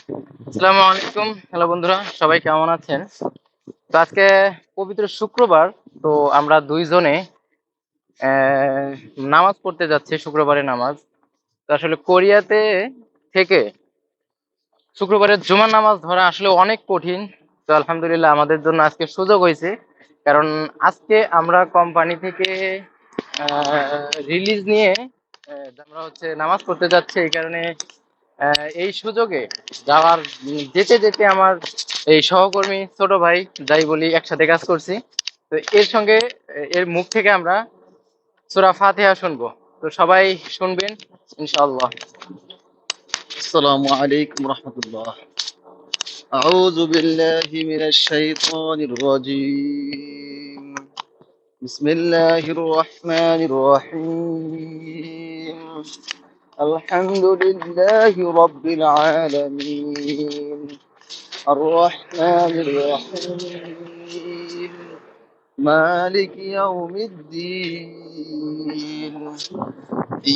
আসসালামু আলাইকুম। হ্যালো বন্ধুরা, সবাই কেমন আছেন? তো আজকে পবিত্র শুক্রবার। তো আমরা দুইজনে আহ, নামাজ পড়তে যাচ্ছি, শুক্রবারের নামাজ। তো আসলে কোরিয়াতে থেকে শুক্রবারের জুমার নামাজ ধরা আসলে অনেক কঠিন। তো আলহামদুলিল্লাহ আমাদের জন্য আজকে সুযোগ হয়েছে, কারণ আজকে আমরা কোম্পানি থেকে রিলিজ নিয়ে আমরা নামাজ পড়তে যাচ্ছি। এই কারণে এই সুযোগে যাওয়ার যেতে যেতে আমার এই সহকর্মী ছোট ভাই যাই বলি একসাথে কাজ করছি। তো এর সঙ্গে এর মুখ থেকে আমরা সূরা ফাতিহা শুনবো। তো সবাই শুনবেন ইনশাআল্লাহ। السلام عليكم ورحمة الله. أعوذ بالله من الشيطان الرجيم. بسم الله الرحمن الرحيم. الحمد لله رب العالمين الرحمن الرحيم مالك يوم الدين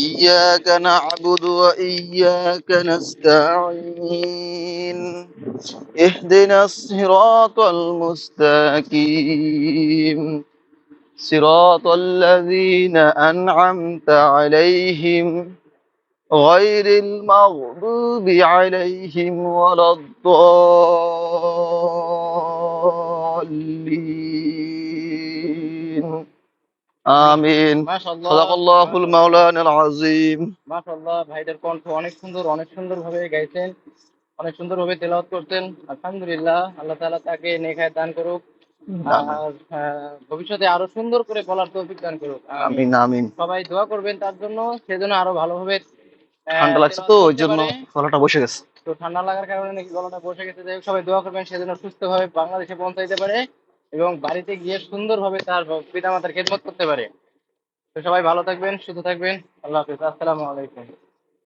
إياك نعبد وإياك نستعين اهدنا الصراط المستقيم صراط الذين أنعمت عليهم غير المغضوب عليهم ولا الضالين آمين. মাশাআল্লাহ صدق الله المولانا العظيم. মাশাআল্লাহ, ভাইদের কণ্ঠ অনেক সুন্দর, অনেক সুন্দর ভাবে গাইছেন, অনেক সুন্দর ভাবে তেলাওয়াত করতেন। আলহামদুলিল্লাহ, আল্লাহ তাআলা তাকে নেক হায়াত দান করুক। আমিন আর ভবিষ্যতে আরো সুন্দর করে বলার তৌফিক দান করুক, আমিন। আমিন আমিন। সবাই দোয়া করবেন তার জন্য, সেজন্য আরো ভালোভাবে ঠান্ডা লাগছে তেলাওয়াত তো ওই করতে জন্য পারে। গলাটা বসে গেছে। তো ঠান্ডা লাগার কারণে নাকি গলাটা বসে গেছে। যাই হোক, সবাই দোয়া করবেন সেজন্য সুস্থভাবে বাংলাদেশে পৌঁছাইতে পারে এবং বাড়িতে গিয়ে সুন্দরভাবে তার পিতামাতার খেদমত করতে পারে। তো সবাই ভালো থাকবেন, সুস্থ থাকবেন। আল্লাহ হাফেজ, আসসালামু আলাইকুম।